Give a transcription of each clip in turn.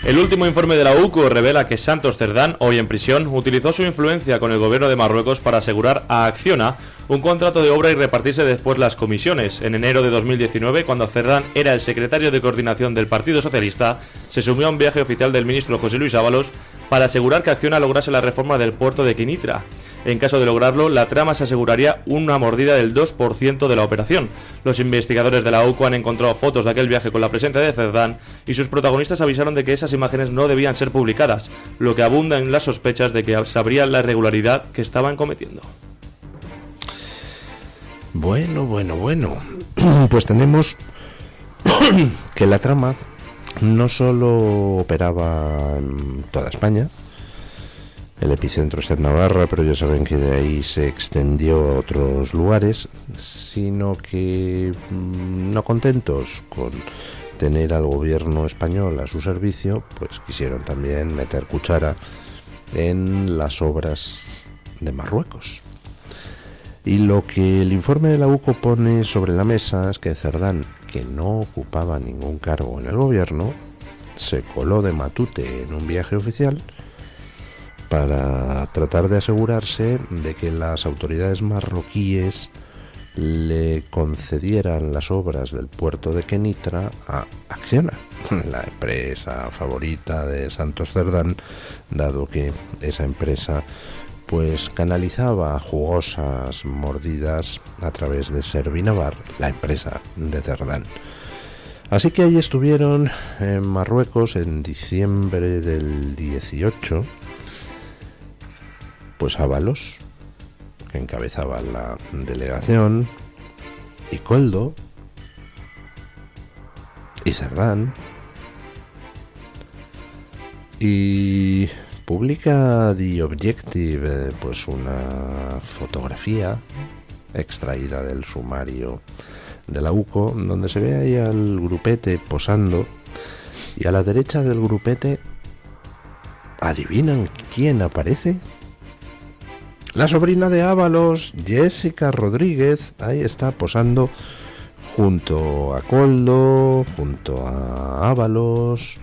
El último informe de la UCO revela que Santos Cerdán, hoy en prisión, utilizó su influencia con el gobierno de Marruecos para asegurar a Acciona un contrato de obra y repartirse después las comisiones. En enero de 2019, cuando Cerdán era el secretario de coordinación del Partido Socialista, se sumió a un viaje oficial del ministro José Luis Ábalos para asegurar que Acciona lograse la reforma del puerto de Kenitra. En caso de lograrlo, la trama se aseguraría una mordida del 2% de la operación. Los investigadores de la UCO han encontrado fotos de aquel viaje con la presencia de Cerdán y sus protagonistas avisaron de que esas imágenes no debían ser publicadas, lo que abunda en las sospechas de que sabrían la irregularidad que estaban cometiendo. Bueno. Pues tenemos que la trama no solo operaba en toda España. El epicentro está en Navarra, pero ya saben que de ahí se extendió a otros lugares, sino que no contentos con tener al gobierno español a su servicio, pues quisieron también meter cuchara en las obras de Marruecos. Y lo que el informe de la UCO pone sobre la mesa es que Cerdán, que no ocupaba ningún cargo en el gobierno, se coló de matute en un viaje oficial para tratar de asegurarse de que las autoridades marroquíes le concedieran las obras del puerto de Kenitra a Acciona, la empresa favorita de Santos Cerdán, dado que esa empresa pues canalizaba jugosas mordidas a través de Servinavar, la empresa de Cerdán. Así que ahí estuvieron en Marruecos en diciembre del 18, pues Ábalos, que encabezaba la delegación, y Koldo, y Cerdán, y publica The Objective pues una fotografía extraída del sumario de la UCO, donde se ve ahí al grupete posando, y a la derecha del grupete, ¿adivinan quién aparece? La sobrina de Ábalos, Jessica Rodríguez, ahí está posando junto a Koldo, junto a Ábalos.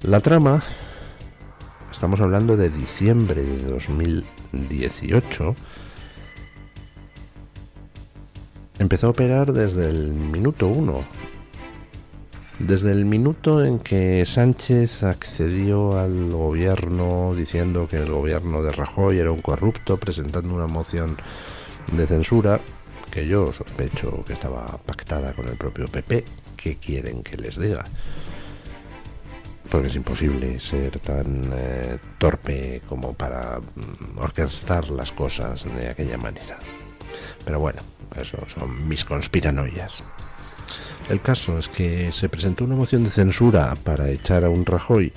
La trama, estamos hablando de diciembre de 2018, empezó a operar desde el minuto 1. Desde el minuto en que Sánchez accedió al gobierno diciendo que el gobierno de Rajoy era un corrupto, presentando una moción de censura que yo sospecho que estaba pactada con el propio PP. ¿Qué quieren que les diga? Porque es imposible ser tan torpe como para orquestar las cosas de aquella manera. Pero bueno, eso son mis conspiranoias. El caso es que se presentó una moción de censura para echar a un Rajoy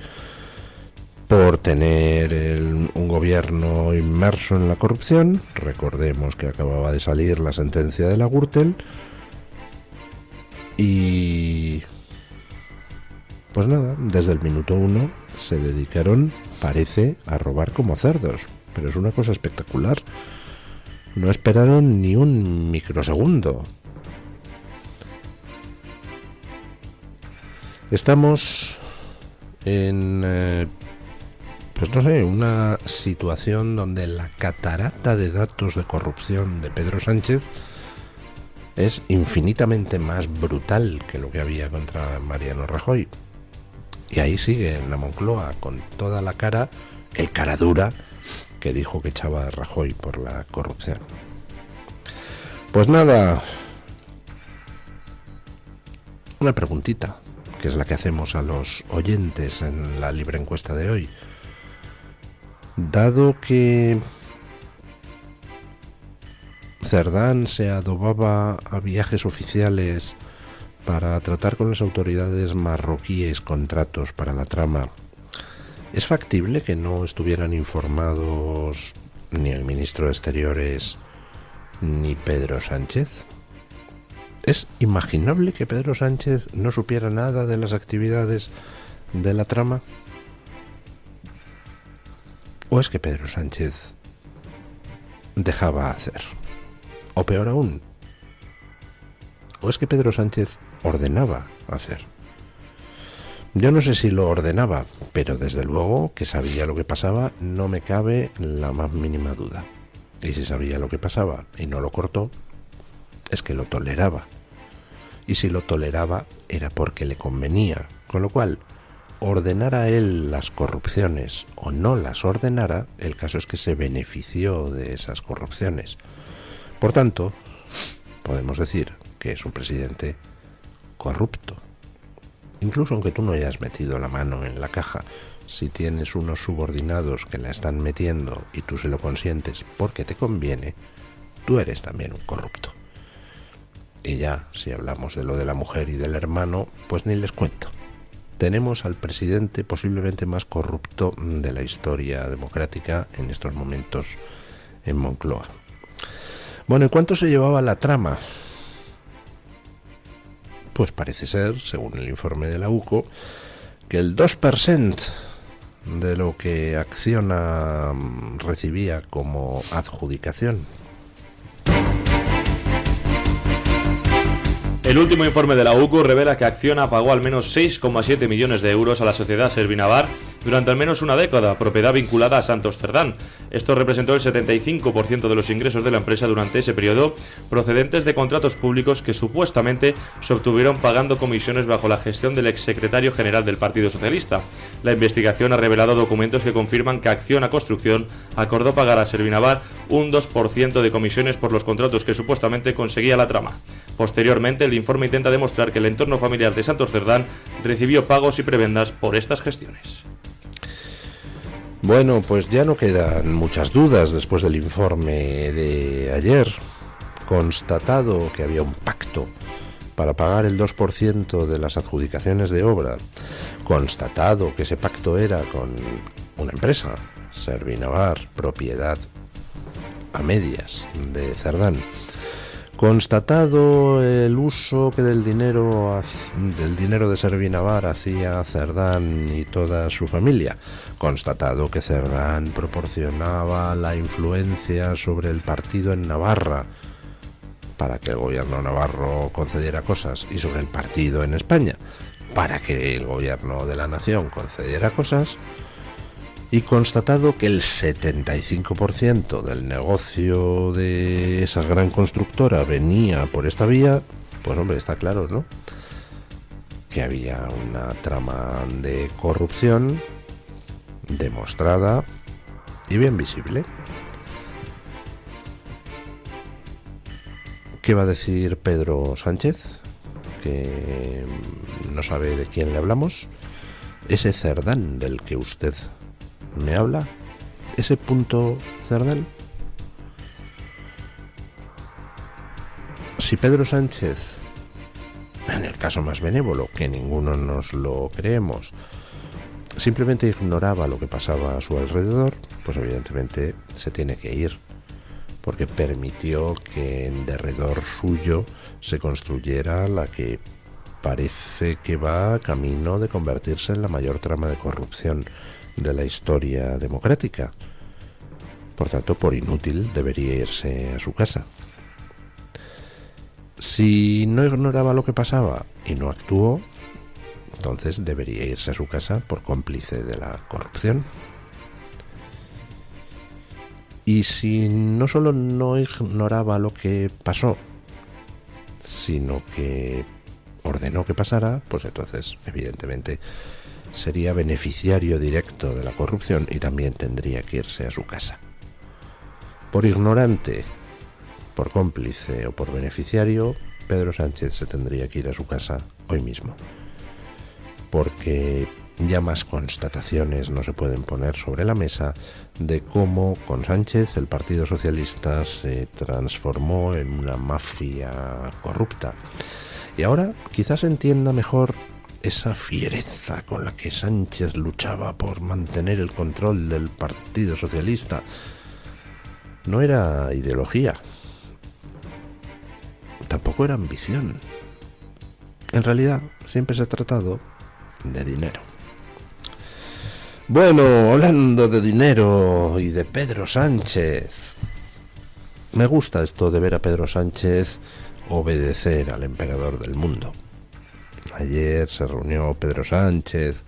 por tener un gobierno inmerso en la corrupción. Recordemos que acababa de salir la sentencia de la Gürtel. Y pues nada, desde el minuto 1 se dedicaron, parece, a robar como cerdos. Pero es una cosa espectacular. No esperaron ni un microsegundo. Estamos en, pues no sé, una situación donde la catarata de datos de corrupción de Pedro Sánchez es infinitamente más brutal que lo que había contra Mariano Rajoy. Y ahí sigue en la Moncloa con toda la cara, el cara dura que dijo que echaba a Rajoy por la corrupción. Pues nada, una preguntita, que es la que hacemos a los oyentes en la libre encuesta de hoy. Dado que Cerdán se adobaba a viajes oficiales para tratar con las autoridades marroquíes contratos para la trama, ¿es factible que no estuvieran informados ni el ministro de Exteriores ni Pedro Sánchez? ¿Es imaginable que Pedro Sánchez no supiera nada de las actividades de la trama? ¿O es que Pedro Sánchez dejaba hacer? O peor aún, ¿O es que Pedro Sánchez ordenaba hacer? Yo no sé si lo ordenaba, pero desde luego que sabía lo que pasaba, no me cabe la más mínima duda. Y si sabía lo que pasaba y no lo cortó, es que lo toleraba. Y si lo toleraba era porque le convenía, con lo cual, ordenara él las corrupciones o no las ordenara, el caso es que se benefició de esas corrupciones. Por tanto, podemos decir que es un presidente corrupto. Incluso aunque tú no hayas metido la mano en la caja, si tienes unos subordinados que la están metiendo y tú se lo consientes porque te conviene, tú eres también un corrupto. Y ya, si hablamos de lo de la mujer y del hermano, pues ni les cuento. Tenemos al presidente posiblemente más corrupto de la historia democrática en estos momentos en Moncloa. Bueno, ¿en cuánto se llevaba la trama? Pues parece ser, según el informe de la UCO, que el 2% de lo que Acciona recibía como adjudicación. El último informe de la UCO revela que Acciona pagó al menos 6,7 millones de euros a la sociedad Servinavar durante al menos una década, propiedad vinculada a Santos Cerdán. Esto representó el 75% de los ingresos de la empresa durante ese periodo, procedentes de contratos públicos que supuestamente se obtuvieron pagando comisiones bajo la gestión del exsecretario general del Partido Socialista. La investigación ha revelado documentos que confirman que Acciona Construcción acordó pagar a Servinavar un 2% de comisiones por los contratos que supuestamente conseguía la trama. Posteriormente, el informe intenta demostrar que el entorno familiar de Santos Cerdán recibió pagos y prebendas por estas gestiones. Bueno, pues ya no quedan muchas dudas después del informe de ayer. Constatado que había un pacto para pagar el 2% de las adjudicaciones de obra, constatado que ese pacto era con una empresa, Servinavar, propiedad a medias de Cerdán, constatado el uso que del dinero de Servinavar hacía Cerdán y toda su familia, constatado que Cerdán proporcionaba la influencia sobre el partido en Navarra para que el gobierno navarro concediera cosas y sobre el partido en España para que el gobierno de la nación concediera cosas, y constatado que el 75% del negocio de esa gran constructora venía por esta vía, pues hombre, está claro, ¿no?, que había una trama de corrupción demostrada y bien visible. ¿Qué va a decir Pedro Sánchez? Que no sabe de quién le hablamos. Ese Cerdán del que usted me habla, ese punto Cerdán. Si Pedro Sánchez, en el caso más benévolo, que ninguno nos lo creemos, simplemente ignoraba lo que pasaba a su alrededor, pues evidentemente se tiene que ir, porque permitió que en derredor suyo se construyera la que parece que va camino de convertirse en la mayor trama de corrupción de la historia democrática. Por tanto, por inútil debería irse a su casa. Si no ignoraba lo que pasaba y no actuó, entonces debería irse a su casa por cómplice de la corrupción. Y si no solo no ignoraba lo que pasó, sino que ordenó que pasara, pues entonces, evidentemente, sería beneficiario directo de la corrupción y también tendría que irse a su casa. Por ignorante, por cómplice o por beneficiario, Pedro Sánchez se tendría que ir a su casa hoy mismo, porque ya más constataciones no se pueden poner sobre la mesa de cómo con Sánchez el Partido Socialista se transformó en una mafia corrupta. Y ahora quizás entienda mejor esa fiereza con la que Sánchez luchaba por mantener el control del Partido Socialista. No era ideología, tampoco era ambición. En realidad siempre se ha tratado de dinero. Bueno, hablando de dinero y de Pedro Sánchez, me gusta esto de ver a Pedro Sánchez obedecer al emperador del mundo. Ayer se reunió Pedro Sánchez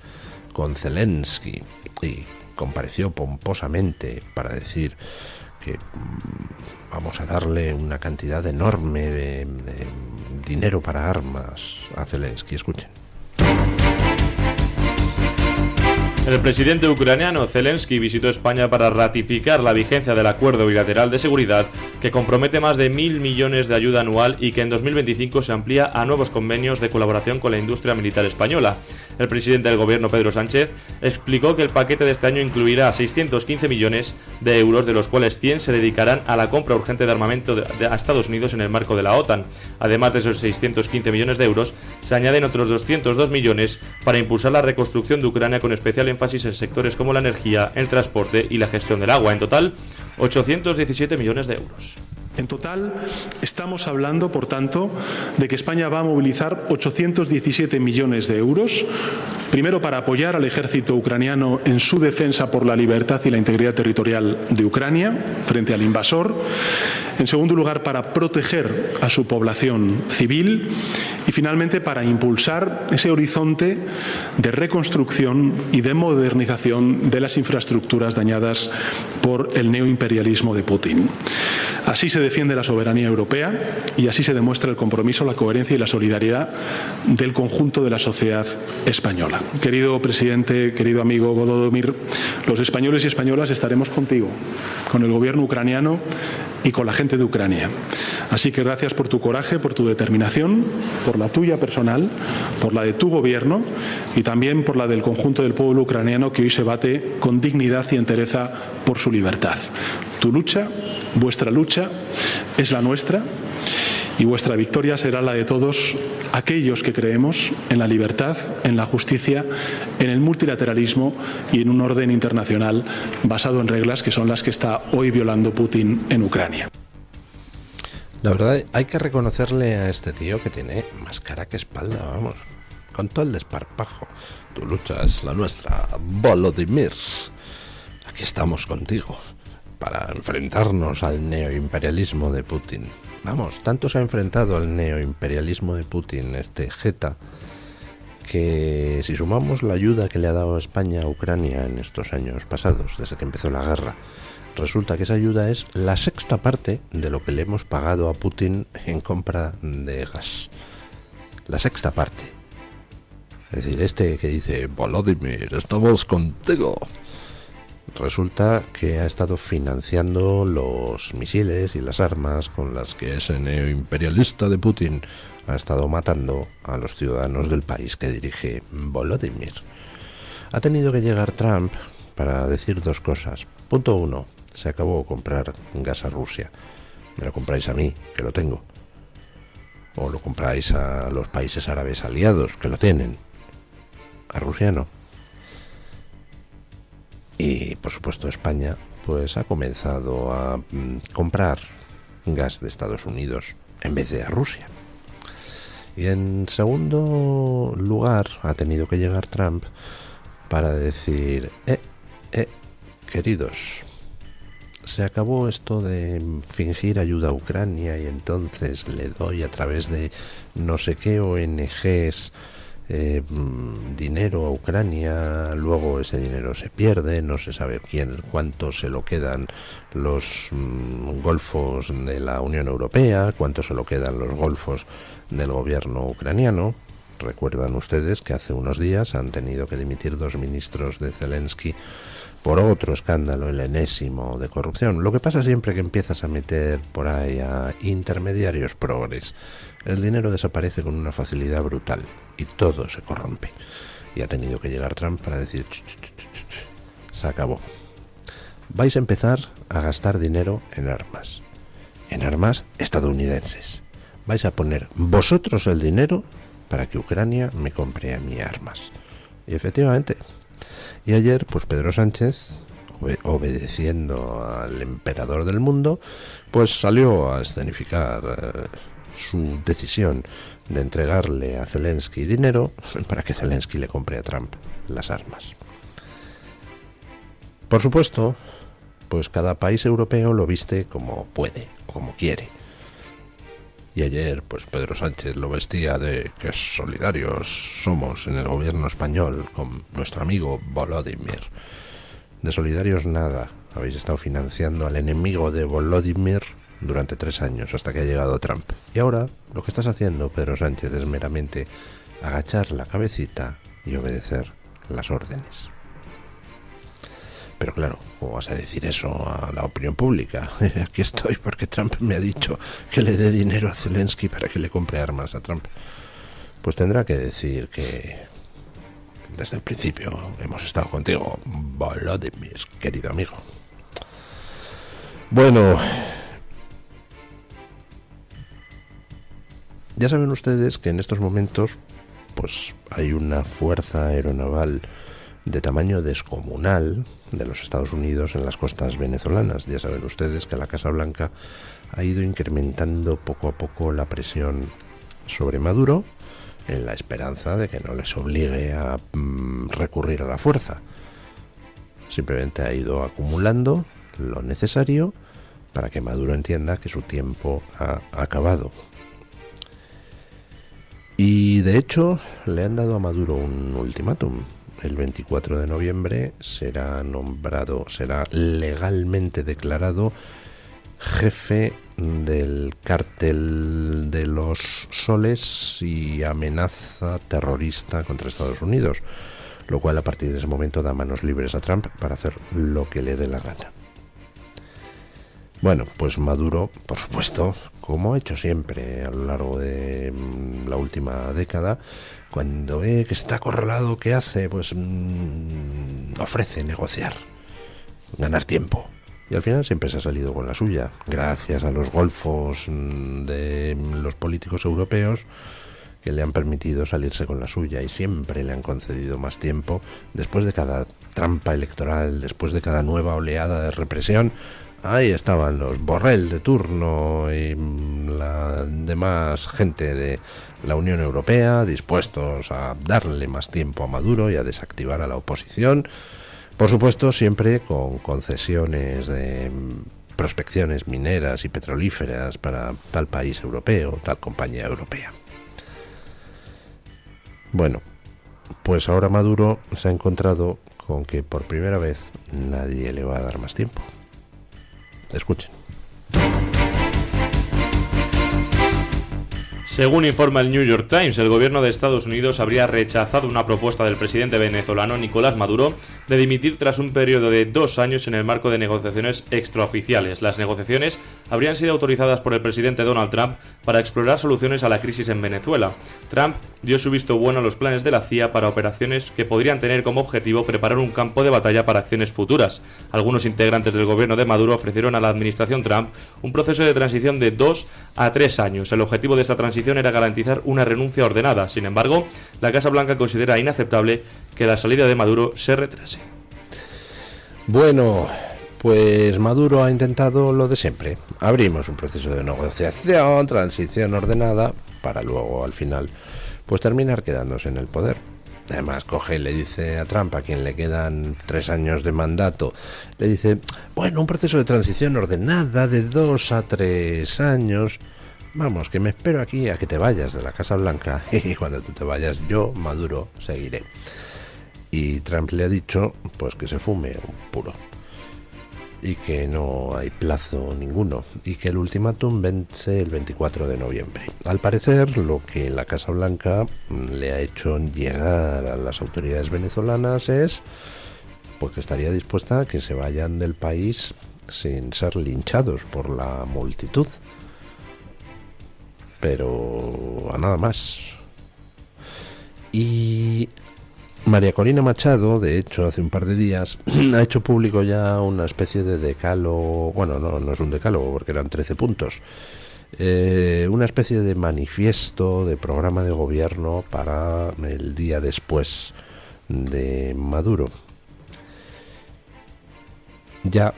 con Zelensky y compareció pomposamente para decir que vamos a darle una cantidad enorme de dinero para armas a Zelensky. Escuchen. El presidente ucraniano Zelensky visitó España para ratificar la vigencia del acuerdo bilateral de seguridad que compromete más de 1.000 millones de ayuda anual y que en 2025 se amplía a nuevos convenios de colaboración con la industria militar española. El presidente del gobierno, Pedro Sánchez, explicó que el paquete de este año incluirá 615 millones de euros, de los cuales 100 se dedicarán a la compra urgente de armamento a Estados Unidos en el marco de la OTAN. Además de esos 615 millones de euros, se añaden otros 202 millones para impulsar la reconstrucción de Ucrania, con especial énfasis en sectores como la energía, el transporte y la gestión del agua. En total, 817 millones de euros. En total, estamos hablando, por tanto, de que España va a movilizar 817 millones de euros, primero para apoyar al ejército ucraniano en su defensa por la libertad y la integridad territorial de Ucrania frente al invasor, en segundo lugar, para proteger a su población civil y, finalmente, para impulsar ese horizonte de reconstrucción y de modernización de las infraestructuras dañadas por el neoimperialismo de Putin. Así se defiende la soberanía europea y así se demuestra el compromiso, la coherencia y la solidaridad del conjunto de la sociedad española. Querido presidente, querido amigo Volodymyr, los españoles y españolas estaremos contigo, con el gobierno ucraniano y con la gente de Ucrania. Así que gracias por tu coraje, por tu determinación, por la tuya personal, por la de tu gobierno y también por la del conjunto del pueblo ucraniano, que hoy se bate con dignidad y entereza por su libertad. Tu lucha, vuestra lucha, es la nuestra, y vuestra victoria será la de todos aquellos que creemos en la libertad, en la justicia, en el multilateralismo y en un orden internacional basado en reglas que son las que está hoy violando Putin en Ucrania. La verdad, hay que reconocerle a este tío que tiene más cara que espalda, vamos, con todo el desparpajo. Tu lucha es la nuestra, Volodymyr. Aquí estamos contigo para enfrentarnos al neoimperialismo de Putin. Vamos, tanto se ha enfrentado al neoimperialismo de Putin este jeta, que si sumamos la ayuda que le ha dado España a Ucrania en estos años pasados, desde que empezó la guerra, resulta que esa ayuda es la sexta parte de lo que le hemos pagado a Putin en compra de gas. La sexta parte. Es decir, este que dice, Volodymyr, estamos contigo, resulta que ha estado financiando los misiles y las armas con las que ese neoimperialista de Putin ha estado matando a los ciudadanos del país que dirige Volodymyr. Ha tenido que llegar Trump para decir dos cosas. Punto uno, se acabó comprar gas a Rusia. Me lo compráis a mí, que lo tengo. O lo compráis a los países árabes aliados, que lo tienen. A Rusia no. Y, por supuesto, España pues ha comenzado a comprar gas de Estados Unidos en vez de a Rusia. Y en segundo lugar, ha tenido que llegar Trump para decir, queridos, se acabó esto de fingir ayuda a Ucrania y entonces le doy a través de no sé qué ONGs dinero a Ucrania, luego ese dinero se pierde, no se sabe cuánto se lo quedan los golfos de la Unión Europea, cuánto se lo quedan los golfos del gobierno ucraniano. Recuerdan ustedes que hace unos días han tenido que dimitir 2 ministros de Zelensky por otro escándalo, el enésimo, de corrupción. Lo que pasa siempre que empiezas a meter por ahí a intermediarios progres, el dinero desaparece con una facilidad brutal y todo se corrompe. Y ha tenido que llegar Trump para decir, se acabó. Vais a empezar a gastar dinero en armas estadounidenses. Vais a poner vosotros el dinero para que Ucrania me compre a mí armas. Y efectivamente. Y ayer, pues Pedro Sánchez, obedeciendo al emperador del mundo, pues salió a escenificar su decisión de entregarle a Zelensky dinero para que Zelensky le compre a Trump las armas. Por supuesto, pues cada país europeo lo viste como puede, como quiere. Y ayer, pues Pedro Sánchez lo vestía de que solidarios somos en el gobierno español con nuestro amigo Volodymyr. De solidarios nada, habéis estado financiando al enemigo de Volodymyr durante 3 años, hasta que ha llegado Trump. Y ahora lo que estás haciendo, Pedro Sánchez, es meramente agachar la cabecita y obedecer las órdenes. Pero claro, ¿cómo vas a decir eso a la opinión pública? Aquí estoy porque Trump me ha dicho que le dé dinero a Zelensky para que le compre armas a Trump. Pues tendrá que decir que desde el principio hemos estado contigo, Volodymyr, querido amigo. Bueno, ya saben ustedes que en estos momentos pues hay una fuerza aeronaval de tamaño descomunal de los Estados Unidos en las costas venezolanas. Ya saben ustedes que la Casa Blanca ha ido incrementando poco a poco la presión sobre Maduro en la esperanza de que no les obligue a recurrir a la fuerza. Simplemente ha ido acumulando lo necesario para que Maduro entienda que su tiempo ha acabado. Y de hecho le han dado a Maduro un ultimátum. El 24 de noviembre será legalmente declarado jefe del cártel de los soles y amenaza terrorista contra Estados Unidos, lo cual a partir de ese momento da manos libres a Trump para hacer lo que le dé la gana. Bueno, pues Maduro, por supuesto, como ha hecho siempre a lo largo de la última década, cuando ve que está acorralado, ¿qué hace? Pues ofrece negociar, ganar tiempo. Y al final siempre se ha salido con la suya, gracias a los golfos de los políticos europeos que le han permitido salirse con la suya y siempre le han concedido más tiempo. Después de cada trampa electoral, después de cada nueva oleada de represión, ahí estaban los Borrell de turno y la demás gente de la Unión Europea dispuestos a darle más tiempo a Maduro y a desactivar a la oposición. Por supuesto, siempre con concesiones de prospecciones mineras y petrolíferas para tal país europeo, tal compañía europea. Bueno, pues ahora Maduro se ha encontrado con que por primera vez nadie le va a dar más tiempo. Escuchen. Según informa el New York Times, el gobierno de Estados Unidos habría rechazado una propuesta del presidente venezolano Nicolás Maduro de dimitir tras un periodo de 2 años en el marco de negociaciones extraoficiales. Las negociaciones habrían sido autorizadas por el presidente Donald Trump para explorar soluciones a la crisis en Venezuela. Trump dio su visto bueno a los planes de la CIA para operaciones que podrían tener como objetivo preparar un campo de batalla para acciones futuras. Algunos integrantes del gobierno de Maduro ofrecieron a la administración Trump un proceso de transición de 2 a 3 años. El objetivo de esta transición era garantizar una renuncia ordenada. Sin embargo, la Casa Blanca considera inaceptable que la salida de Maduro se retrase. Bueno, pues Maduro ha intentado lo de siempre. Abrimos un proceso de negociación, transición ordenada, para luego, al final, pues terminar quedándose en el poder. Además, coge y le dice a Trump, a quien le quedan 3 años de mandato, le dice, bueno, un proceso de transición ordenada de 2 a 3 años... Vamos, que me espero aquí a que te vayas de la Casa Blanca y cuando tú te vayas yo, Maduro, seguiré. Y Trump le ha dicho pues que se fume un puro y que no hay plazo ninguno y que el ultimátum vence el 24 de noviembre. Al parecer, lo que la Casa Blanca le ha hecho llegar a las autoridades venezolanas es pues que estaría dispuesta a que se vayan del país sin ser linchados por la multitud. Pero a nada más. Y María Corina Machado, de hecho, hace un par de días ha hecho público ya una especie de decálogo. Bueno, no es un decálogo porque eran 13 puntos. Una especie de manifiesto, de programa de gobierno para el día después de Maduro. Ya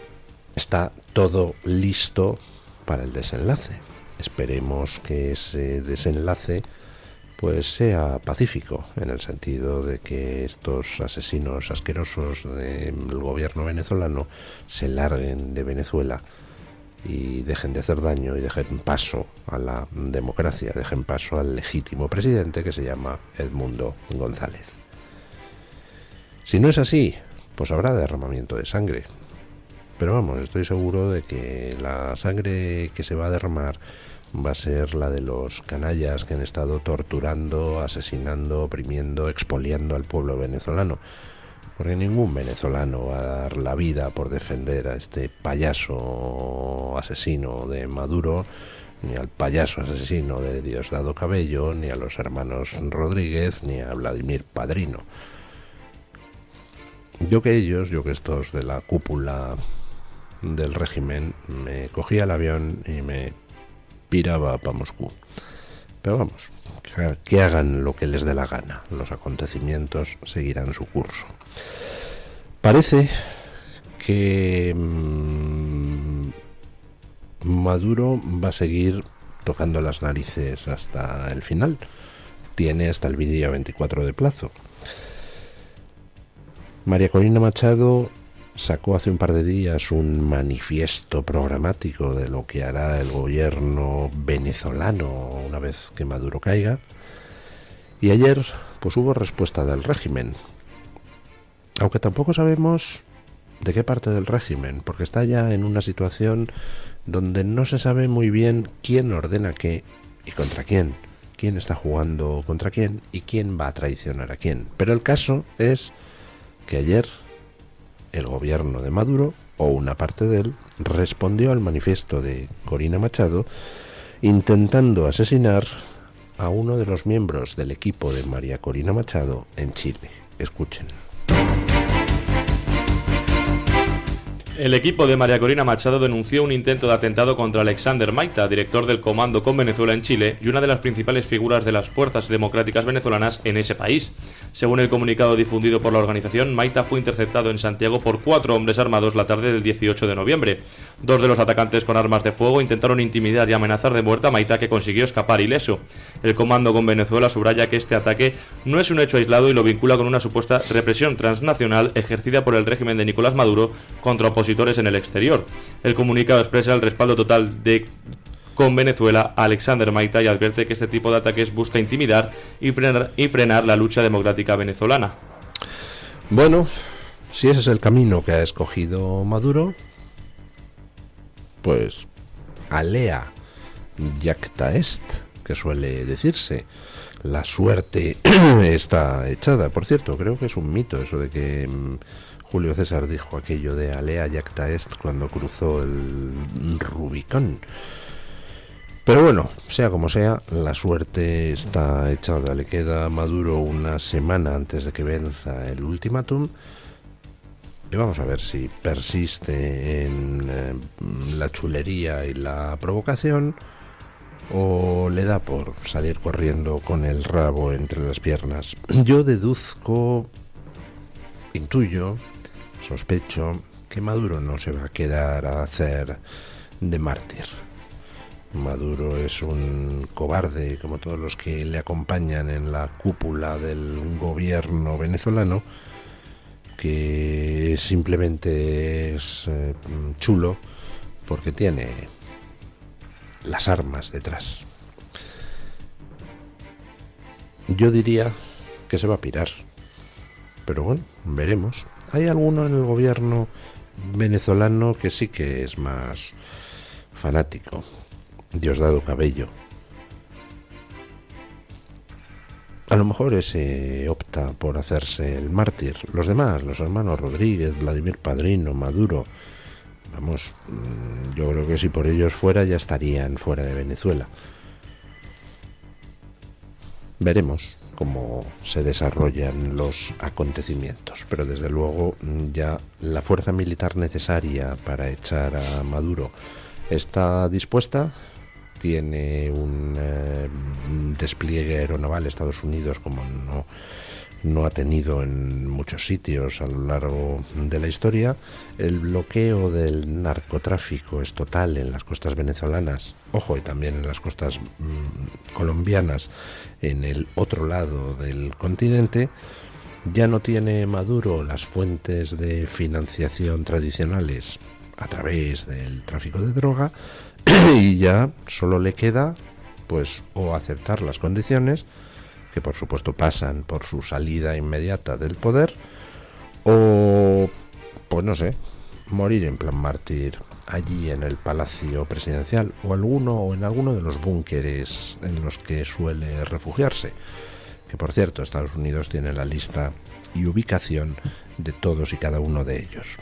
está todo listo para el desenlace. Esperemos que ese desenlace pues sea pacífico, en el sentido de que estos asesinos asquerosos del gobierno venezolano se larguen de Venezuela y dejen de hacer daño y dejen paso a la democracia, dejen paso al legítimo presidente que se llama Edmundo González. Si no es así, pues habrá derramamiento de sangre. Pero vamos, estoy seguro de que la sangre que se va a derramar va a ser la de los canallas que han estado torturando, asesinando, oprimiendo, expoliando al pueblo venezolano. Porque ningún venezolano va a dar la vida por defender a este payaso asesino de Maduro, ni al payaso asesino de Diosdado Cabello, ni a los hermanos Rodríguez, ni a Vladimir Padrino. Yo que estos de la cúpula del régimen, me cogía el avión y me piraba para Moscú. Pero vamos, que hagan lo que les dé la gana. Los acontecimientos seguirán su curso. Parece que Maduro va a seguir tocando las narices hasta el final. Tiene hasta el día 24 de plazo. María Corina Machado sacó hace un par de días un manifiesto programático de lo que hará el gobierno venezolano una vez que Maduro caiga. Y ayer pues hubo respuesta del régimen. Aunque tampoco sabemos de qué parte del régimen, porque está ya en una situación donde no se sabe muy bien quién ordena qué y contra quién. Quién está jugando contra quién y quién va a traicionar a quién. Pero el caso es que ayer el gobierno de Maduro, o una parte de él, respondió al manifiesto de Corina Machado intentando asesinar a uno de los miembros del equipo de María Corina Machado en Chile. Escuchen. El equipo de María Corina Machado denunció un intento de atentado contra Alexander Maita, director del Comando con Venezuela en Chile y una de las principales figuras de las fuerzas democráticas venezolanas en ese país. Según el comunicado difundido por la organización, Maita fue interceptado en Santiago por 4 hombres armados la tarde del 18 de noviembre. 2 de los atacantes con armas de fuego intentaron intimidar y amenazar de muerte a Maita, que consiguió escapar ileso. El Comando con Venezuela subraya que este ataque no es un hecho aislado y lo vincula con una supuesta represión transnacional ejercida por el régimen de Nicolás Maduro contra opositores en el exterior. El comunicado expresa el respaldo total de con Venezuela a Alexander Maita y advierte que este tipo de ataques busca intimidar y frenar la lucha democrática venezolana. Bueno, si ese es el camino que ha escogido Maduro, pues alea jacta est, que suele decirse. La suerte está echada. Por cierto, creo que es un mito eso de que Julio César dijo aquello de alea jacta est cuando cruzó el Rubicón. Pero bueno, sea como sea, la suerte está echada. Le queda a Maduro una semana antes de que venza el ultimátum. Y vamos a ver si persiste en la chulería y la provocación, o le da por salir corriendo con el rabo entre las piernas. Yo deduzco, intuyo, sospecho que Maduro no se va a quedar a hacer de mártir. Maduro es un cobarde, como todos los que le acompañan en la cúpula del gobierno venezolano, que simplemente es chulo porque tiene las armas detrás. Yo diría que se va a pirar, pero bueno, veremos. Hay alguno en el gobierno venezolano que sí que es más fanático. Diosdado Cabello. A lo mejor ese opta por hacerse el mártir. Los demás, los hermanos Rodríguez, Vladimir Padrino, Maduro, vamos, yo creo que si por ellos fuera ya estarían fuera de Venezuela. Veremos cómo se desarrollan los acontecimientos, pero desde luego ya la fuerza militar necesaria para echar a Maduro está dispuesta. Tiene un despliegue aeronaval Estados Unidos como no ha tenido en muchos sitios a lo largo de la historia. El bloqueo del narcotráfico es total en las costas venezolanas, ojo, y también en las costas colombianas, en el otro lado del continente. Ya no tiene Maduro las fuentes de financiación tradicionales, a través del tráfico de droga, y ya solo le queda pues o aceptar las condiciones, que por supuesto pasan por su salida inmediata del poder, o pues no sé, morir en plan mártir allí en el Palacio Presidencial o en alguno de los búnkeres en los que suele refugiarse, que por cierto Estados Unidos tiene la lista y ubicación de todos y cada uno de ellos.